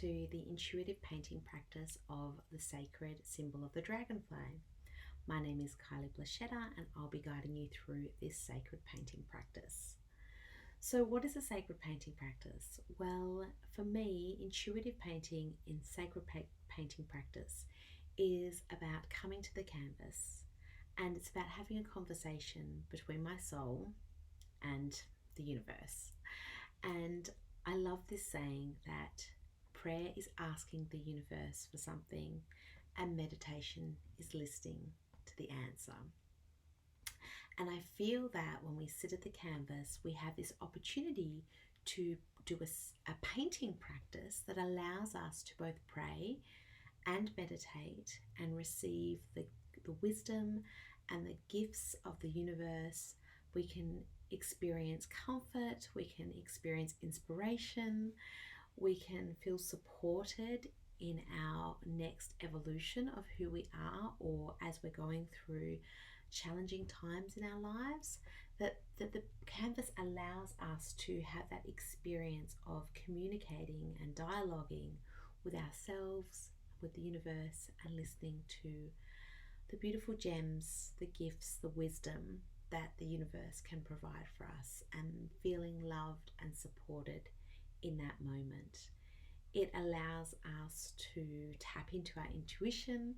to the intuitive painting practice of the sacred symbol of the dragonfly. My name is Kylie Blachetta and I'll be guiding you through this sacred painting practice. So what is a sacred painting practice? Well, for me, intuitive painting in sacred painting practice is about coming to the canvas, and it's about having a conversation between my soul and the universe. And I love this saying that prayer is asking the universe for something and meditation is listening to the answer. And I feel that when we sit at the canvas, we have this opportunity to do a painting practice that allows us to both pray and meditate and receive the wisdom and the gifts of the universe. We can experience comfort, we can experience inspiration, we can feel supported in our next evolution of who we are, or as we're going through challenging times in our lives, that the canvas allows us to have that experience of communicating and dialoguing with ourselves, with the universe, and listening to the beautiful gems, the gifts, the wisdom that the universe can provide for us, and feeling loved and supported in that moment. It allows us to tap into our intuition.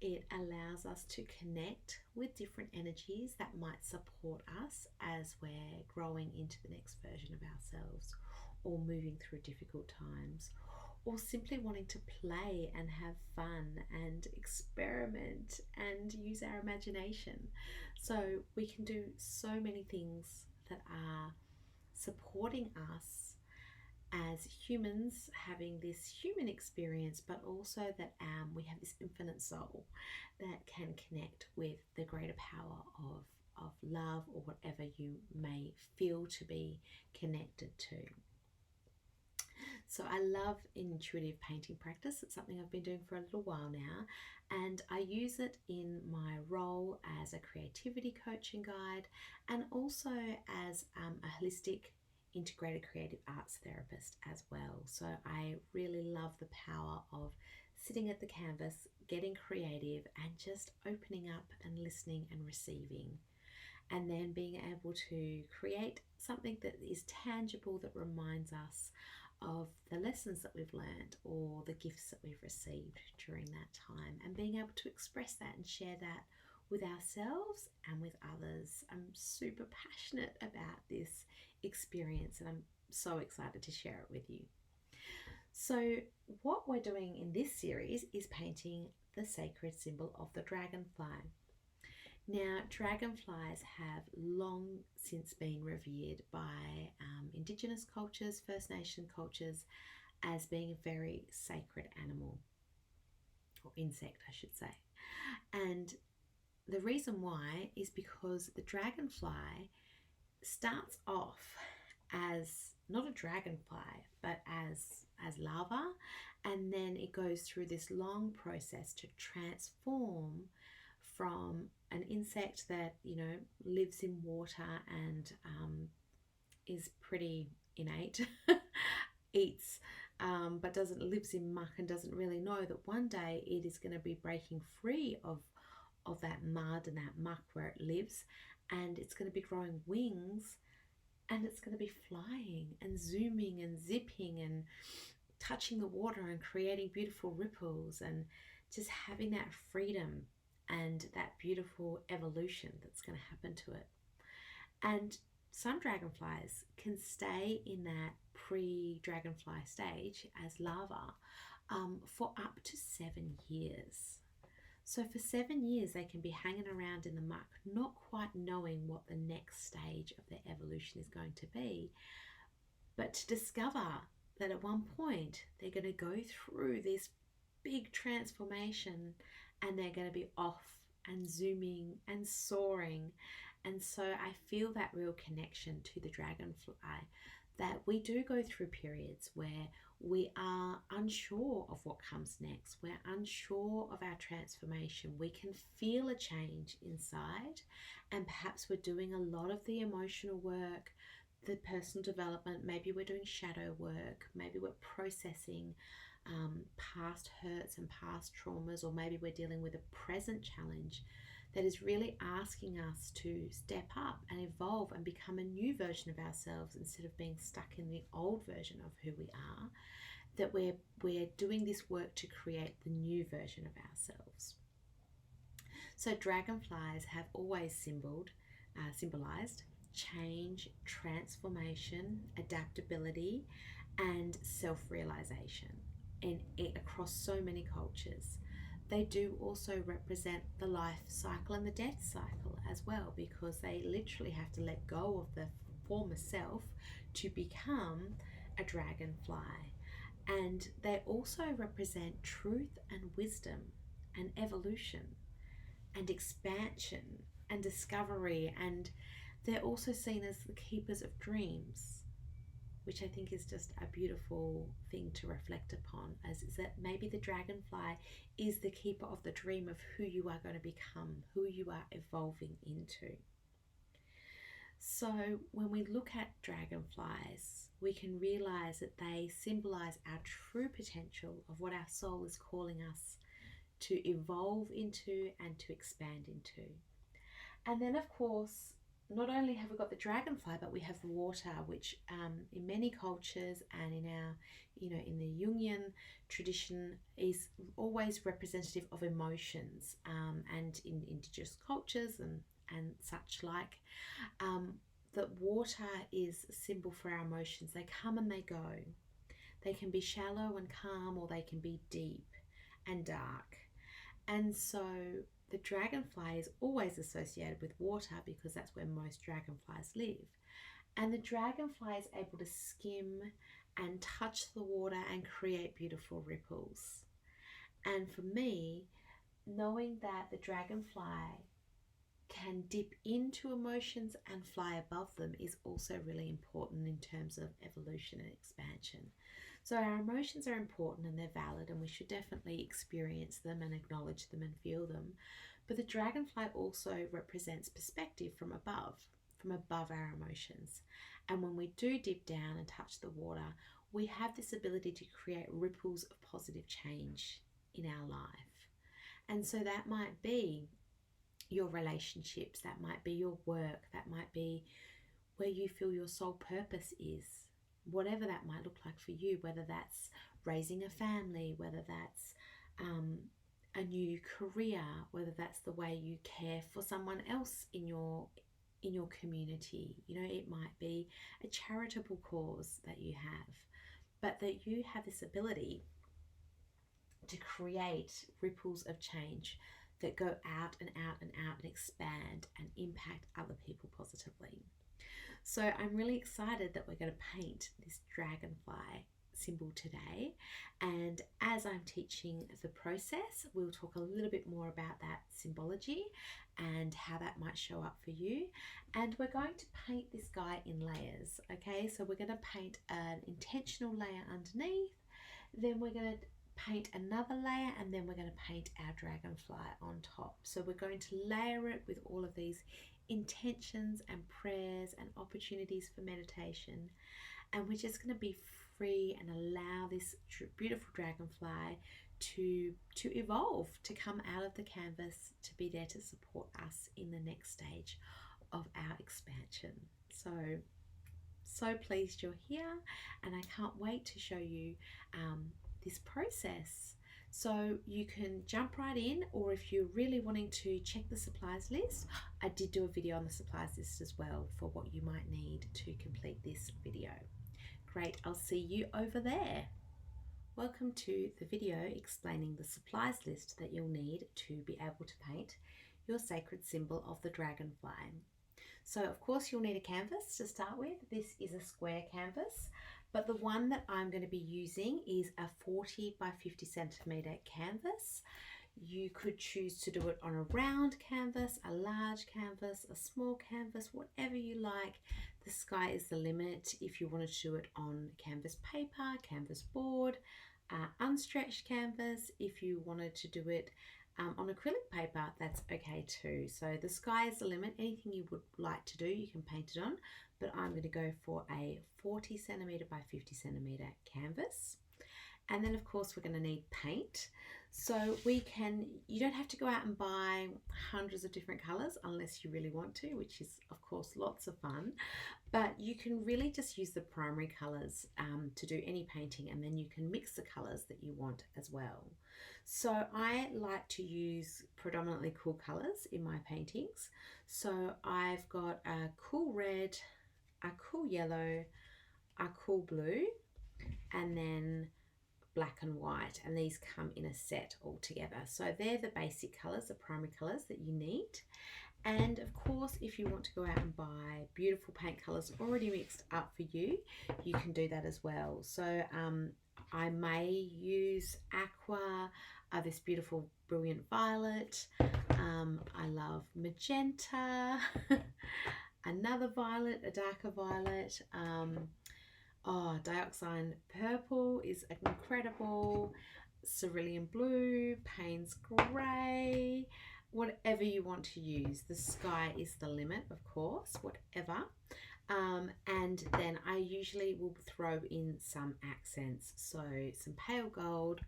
It allows us to connect with different energies that might support us as we're growing into the next version of ourselves, or moving through difficult times, or simply wanting to play and have fun and experiment and use our imagination. So we can do so many things that are supporting us as humans, having this human experience, but also that we have this infinite soul that can connect with the greater power of love, or whatever you may feel to be connected to. So I love intuitive painting practice. It's something I've been doing for a little while now, and I use it in my role as a creativity coach and guide, and also as a holistic integrated creative arts therapist as well. So I really love the power of sitting at the canvas, getting creative, and just opening up and listening and receiving, and then being able to create something that is tangible, that reminds us of the lessons that we've learned or the gifts that we've received during that time, and being able to express that and share that with ourselves and with others. I'm super passionate about this experience and I'm so excited to share it with you. So what we're doing in this series is painting the sacred symbol of the dragonfly. Now, dragonflies have long since been revered by Indigenous cultures, First Nation cultures, as being a very sacred animal, or insect I should say. And the reason why is because the dragonfly starts off as not a dragonfly, but as larva, and then it goes through this long process to transform from an insect that lives in water and is pretty innate, eats, but lives in muck, and doesn't really know that one day it is going to be breaking free of that mud and that muck where it lives, and it's going to be growing wings, and it's going to be flying and zooming and zipping and touching the water and creating beautiful ripples, and just having that freedom and that beautiful evolution that's going to happen to it. And some dragonflies can stay in that pre-dragonfly stage as larvae for up to 7 years. So for 7 years they can be hanging around in the muck, not quite knowing what the next stage of their evolution is going to be, but to discover that at one point they're going to go through this big transformation, and they're going to be off and zooming and soaring. And so I feel that real connection to the dragonfly, that we do go through periods where we are unsure of what comes next. We're unsure of our transformation. We can feel a change inside, and perhaps we're doing a lot of the emotional work, the personal development. Maybe we're doing shadow work. Maybe we're processing past hurts and past traumas, or maybe we're dealing with a present challenge that is really asking us to step up and evolve and become a new version of ourselves instead of being stuck in the old version of who we are, that we're doing this work to create the new version of ourselves. So dragonflies have always symbolized change, transformation, adaptability, and self-realization across so many cultures. They do also represent the life cycle and the death cycle as well, because they literally have to let go of the former self to become a dragonfly. And they also represent truth and wisdom and evolution and expansion and discovery, and they're also seen as the keepers of dreams, which I think is just a beautiful thing to reflect upon, as is that maybe the dragonfly is the keeper of the dream of who you are going to become, who you are evolving into. So when we look at dragonflies, we can realize that they symbolize our true potential of what our soul is calling us to evolve into and to expand into. And then, of course, not only have we got the dragonfly, but we have the water, which in many cultures and in our, in the Jungian tradition is always representative of emotions, and in indigenous cultures and such like, that water is a symbol for our emotions. They come and they go. They can be shallow and calm, or they can be deep and dark. And so the dragonfly is always associated with water because that's where most dragonflies live. And the dragonfly is able to skim and touch the water and create beautiful ripples. And for me, knowing that the dragonfly can dip into emotions and fly above them is also really important in terms of evolution and expansion. So our emotions are important and they're valid, and we should definitely experience them and acknowledge them and feel them. But the dragonfly also represents perspective from above our emotions. And when we do dip down and touch the water, we have this ability to create ripples of positive change in our life. And so that might be your relationships, that might be your work, that might be where you feel your soul purpose is. Whatever that might look like for you, whether that's raising a family, whether that's a new career, whether that's the way you care for someone else in your community. It might be a charitable cause that you have, but that you have this ability to create ripples of change that go out and out and out and expand and impact other people positively. So I'm really excited that we're going to paint this dragonfly symbol today. And as I'm teaching the process, we'll talk a little bit more about that symbology and how that might show up for you. And we're going to paint this guy in layers, okay? So we're going to paint an intentional layer underneath, then we're going to paint another layer, and then we're going to paint our dragonfly on top. So we're going to layer it with all of these intentions and prayers and opportunities for meditation, and we're just going to be free and allow this beautiful dragonfly to evolve, to come out of the canvas, to be there to support us in the next stage of our expansion. So pleased you're here, and I can't wait to show you this process. So you can jump right in, or if you're really wanting to check the supplies list, I did do a video on the supplies list as well for what you might need to complete this video. Great, I'll see you over there. Welcome to the video explaining the supplies list that you'll need to be able to paint your sacred symbol of the dragonfly. So of course you'll need a canvas to start with. This is a square canvas, but the one that I'm going to be using is a 40 by 50 centimeter canvas. You could choose to do it on a round canvas, a large canvas, a small canvas, whatever you like. The sky is the limit. If you wanted to do it on canvas paper, canvas board, unstretched canvas, if you wanted to do it on acrylic paper, that's okay too. So the sky is the limit. Anything you would like to do, you can paint it on, but I'm going to go for a 40 centimeter by 50 centimeter canvas. And then of course we're going to need paint. So you don't have to go out and buy hundreds of different colors unless you really want to, which is of course lots of fun. But you can really just use the primary colors to do any painting, and then you can mix the colors that you want as well. So I like to use predominantly cool colors in my paintings. So I've got a cool red, a cool yellow, a cool blue, and then black and white, and these come in a set all together. So they're the basic colors, the primary colors that you need. And of course, if you want to go out and buy beautiful paint colors already mixed up for you, you can do that as well. So I may use aqua, this beautiful brilliant violet. I love magenta, another violet, a darker violet. Dioxide purple is incredible. Cerulean blue, Payne's grey, whatever you want to use. The sky is the limit, of course, whatever. And then I usually will throw in some accents, so some pale gold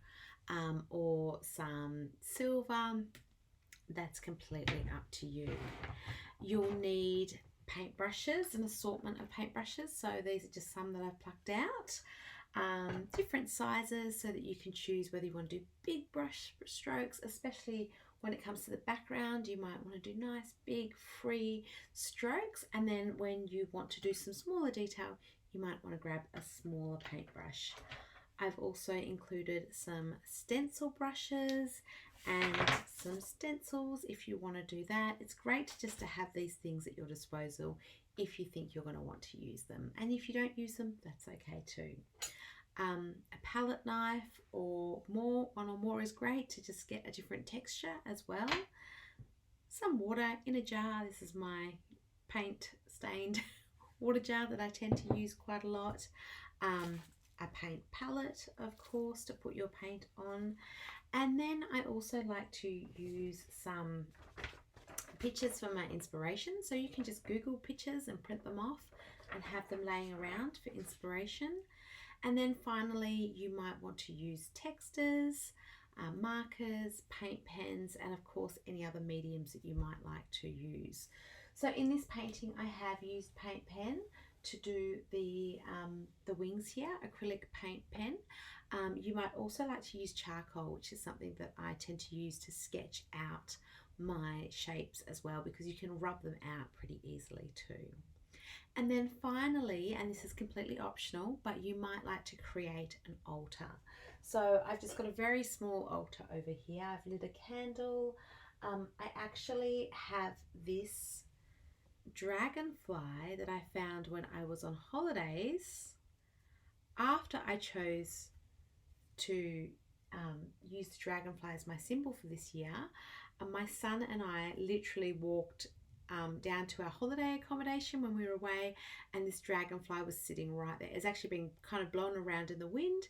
or some silver. That's completely up to you. You'll need paintbrushes, an assortment of paintbrushes. So these are just some that I've plucked out. Different sizes so that you can choose whether you want to do big brush strokes, especially when it comes to the background. You might want to do nice big free strokes, and then when you want to do some smaller detail, you might want to grab a smaller paintbrush. I've also included some stencil brushes and some stencils if you want to do that. It's great just to have these things at your disposal if you think you're going to want to use them, and if you don't use them, that's okay too. A palette knife or one or more is great to just get a different texture as well. Some water in a jar. This is my paint stained water jar that I tend to use quite a lot. A paint palette, of course, to put your paint on. And then I also like to use some pictures for my inspiration. So you can just Google pictures and print them off and have them laying around for inspiration. And then finally, you might want to use textures, markers, paint pens, and of course any other mediums that you might like to use. So in this painting, I have used paint pen to do the wings here, acrylic paint pen. You might also like to use charcoal, which is something that I tend to use to sketch out my shapes as well, because you can rub them out pretty easily too. And then finally, and this is completely optional, but you might like to create an altar. So I've just got a very small altar over here. I've lit a candle. I actually have this dragonfly that I found when I was on holidays after I chose to use the dragonfly as my symbol for this year. My son and I literally walked down to our holiday accommodation when we were away, and this dragonfly was sitting right there. It's actually been kind of blown around in the wind,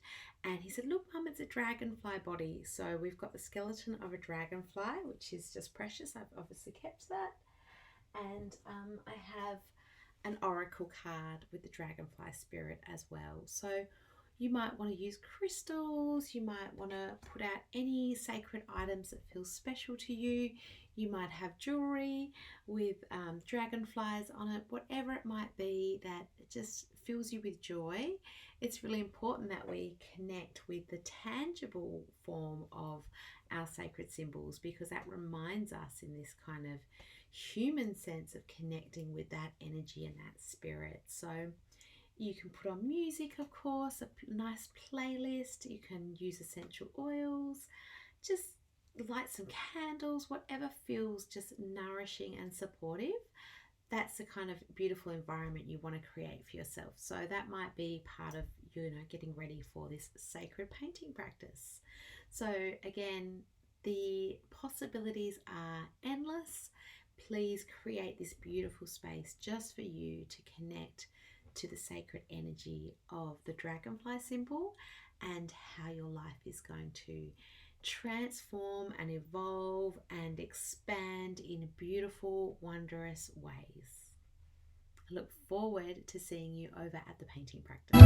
and he said, "Look, Mum, it's a dragonfly body." So we've got the skeleton of a dragonfly, which is just precious. I've obviously kept that. And I have an oracle card with the dragonfly spirit as well. So you might want to use crystals, you might want to put out any sacred items that feel special to you. You might have jewelry with dragonflies on it, whatever it might be that just fills you with joy. It's really important that we connect with the tangible form of our sacred symbols, because that reminds us in this kind of human sense of connecting with that energy and that spirit. So you can put on music, of course, a nice playlist. You can use essential oils, just light some candles, whatever feels just nourishing and supportive. That's the kind of beautiful environment you want to create for yourself. So that might be part of, getting ready for this sacred painting practice. So again, the possibilities are endless. Please create this beautiful space just for you to connect to the sacred energy of the dragonfly symbol and how your life is going to transform and evolve and expand in beautiful, wondrous ways. I look forward to seeing you over at the painting practice.